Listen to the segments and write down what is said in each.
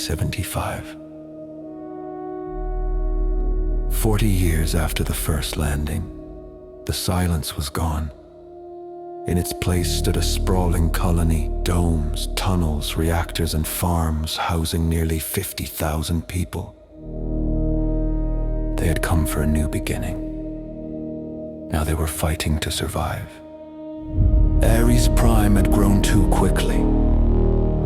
1975. 40 years after the first landing, the silence was gone. In its place stood a sprawling colony, domes, tunnels, reactors, and farms housing nearly 50,000 people. They had come for a new beginning. Now they were fighting to survive. Ares Prime had grown too quickly.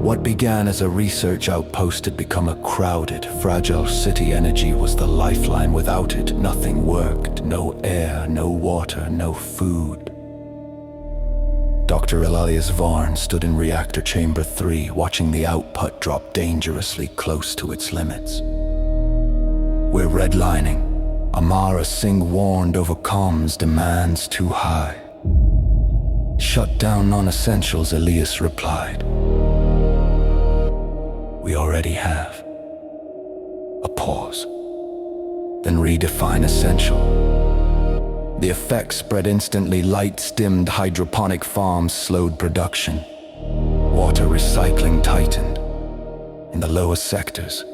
What began as a research outpost had become a crowded, fragile city. Energy was the lifeline. Without it, nothing worked. No air, no water, no food. Dr. Elias Varn stood in reactor chamber 3, watching the output drop dangerously close to its limits. "We're redlining," Amara Singh warned over comms. "Demands too high." "Shut down non-essentials," Elias replied. "We already have." A pause. "Then redefine essential." The effect spread instantly. Lights dimmed, hydroponic farms slowed production. Water recycling tightened. In the lower sectors,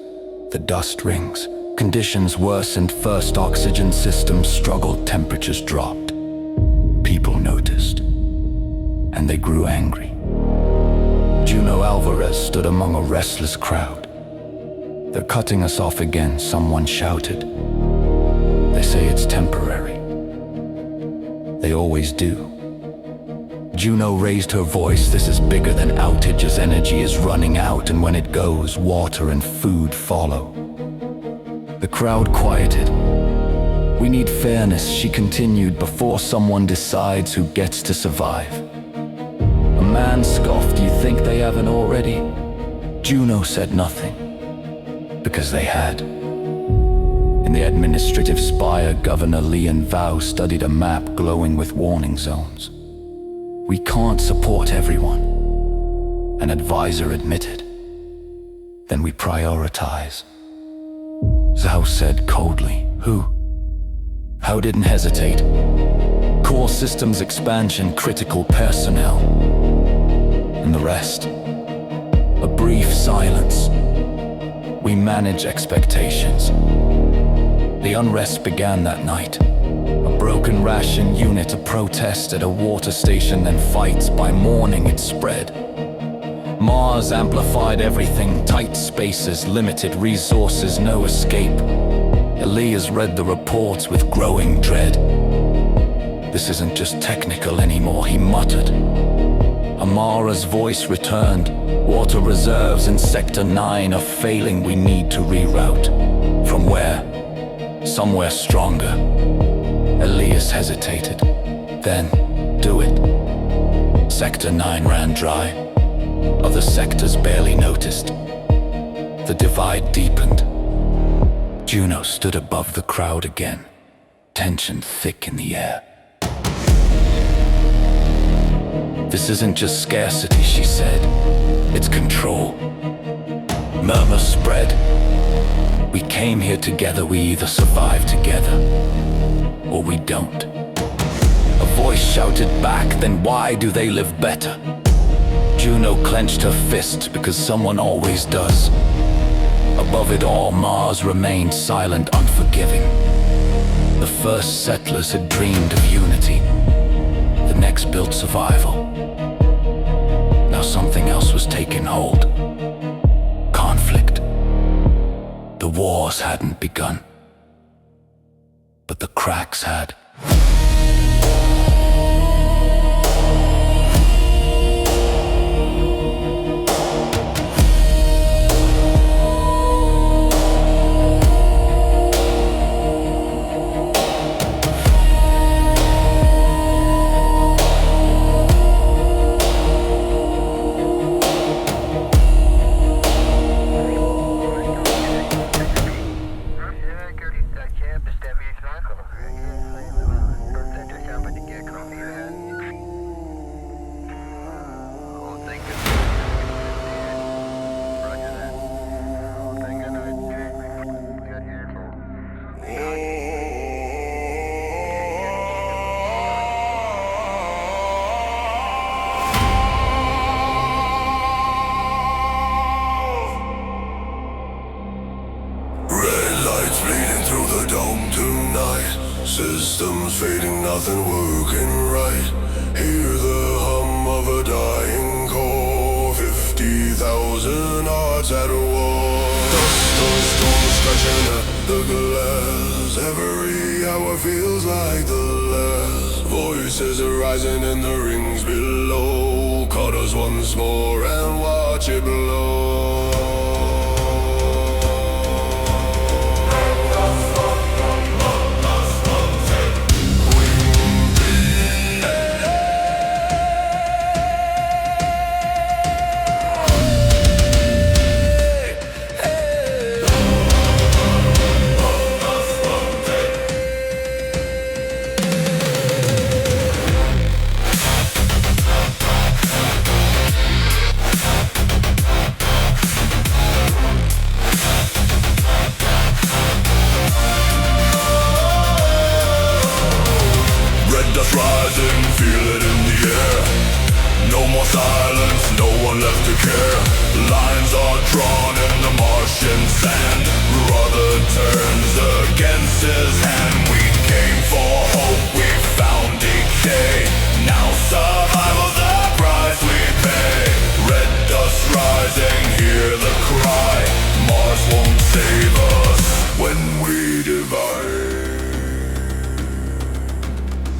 the dust rings. Conditions worsened. First oxygen systems struggled. Temperatures dropped. People noticed, and they grew angry. Juno Alvarez stood among a restless crowd. "They're cutting us off again," someone shouted. "They say it's temporary. They always do." Juno raised her voice. "This is bigger than outages. Energy is running out, and when it goes, water and food follow." The crowd quieted. "We need fairness," she continued, "before someone decides who gets to survive." A man scoffed. "You think they haven't already?" Juno said nothing, because they had. In the administrative spire, Governor Leon Vau studied a map glowing with warning zones. "We can't support everyone," an advisor admitted. "Then we prioritize." Zhao said coldly. "Who?" Hao didn't hesitate. "Core systems expansion, critical personnel." "And the rest?" A brief silence. "We manage expectations." The unrest began that night. A broken ration unit, a protest at a water station, then fights. By morning it spread. Mars amplified everything. Tight spaces, limited resources, no escape. Elias read the reports with growing dread. "This isn't just technical anymore," he muttered. Amara's voice returned. "Water reserves in Sector 9 are failing. We need to reroute." "From where?" "Somewhere stronger." Elias hesitated. "Then, do it." Sector 9 ran dry. Other sectors barely noticed. The divide deepened. Juno stood above the crowd again, tension thick in the air. "This isn't just scarcity," she said. "It's control." Murmurs spread. "We came here together. We either survive together, or we don't." A voice shouted back. "Then why do they live better?" Juno clenched her fist. "Because someone always does." Above it all, Mars remained silent, unforgiving. The first settlers had dreamed of unity. The next built survival. Now something else was taking hold. Conflict. The wars hadn't begun, but the cracks had. Bullets bleeding through the dome tonight. Systems fading, nothing working right. Hear the hum of a dying core. 50,000 hearts at war. Dust of storm scratching at the glass. Every hour feels like the last. Voices are rising in the rings below. Cut us once more and watch it blow. Dust rising, feel it in the air. No more silence, no one left to care. Lines are drawn in the Martian sand. Brother turns against his hand. We came for hope, we found decay. Now survival's the price we pay. Red dust rising, hear the cry. Mars won't save us when we divide.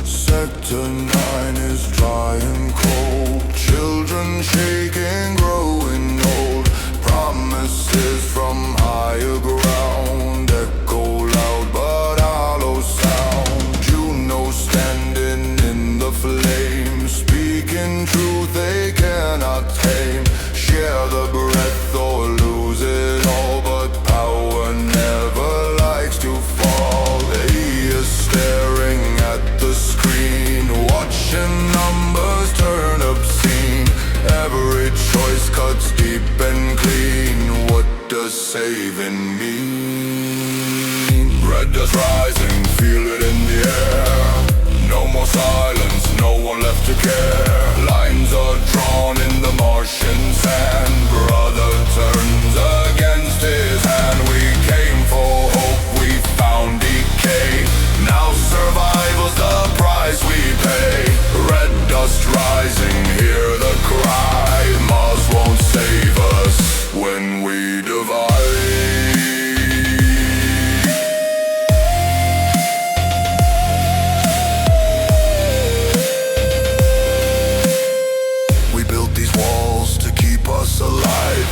Sector 9 is dry and cold. Children shaking, growing old. Promises from higher ground echo loud but hollow sound. Juno standing in the flames, speaking truth they cannot tame. Share the breath or lose it all, but power never likes to fall. They are staring at the screen, watching numbers turn obscene. Every choice cuts deep and clean. What does saving mean? Red dust rising, feel it in the air. No more silence, no one left to care. Lines are drawn in the Martian sand. Brother turns against his hand. We came for hope, we found decay. Now survival's the price we pay. Red dust rising, hear the cry. Mars won't save us when we divide. We built these walls to keep us alive.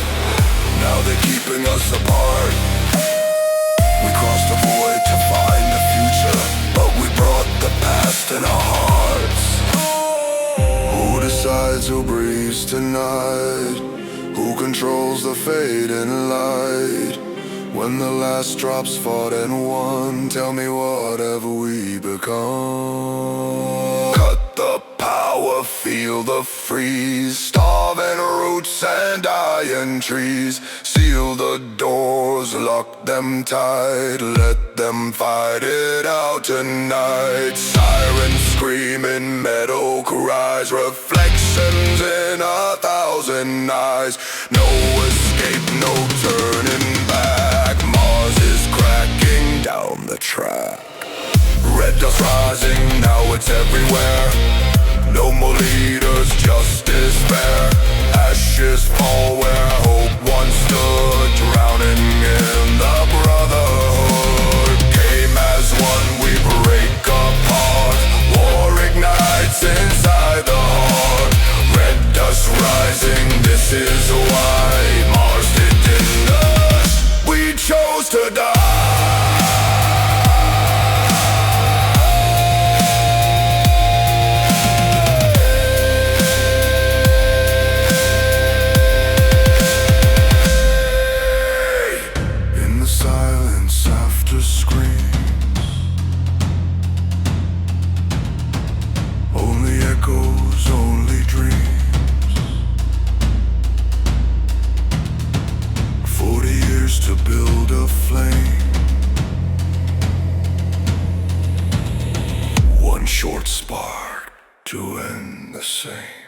Now they're keeping us apart. We crossed a void to find the future, but we brought the past in our hearts. Who decides who breathes tonight? Who controls the fading light? When the last drops fought and won, tell me what have we become? Cut the power, feel the freeze. Starving roots and dying trees. Seal the doors, lock them tight. Let them fight it out tonight. Sirens screaming, metal cries. Reflections in 1,000 eyes. No escape, no turning back. Mars is cracking down the track. Red dust rising, now it's everywhere. No more leaders, just despair. Ashes fall where hope once stood. Drowning in the brotherhood. Came as one, we break apart. War ignites inside the heart. Red dust rising, this is why Mars didn't us. We chose to die. Only dreams. 40 years to build a flame. One short spark to end the same.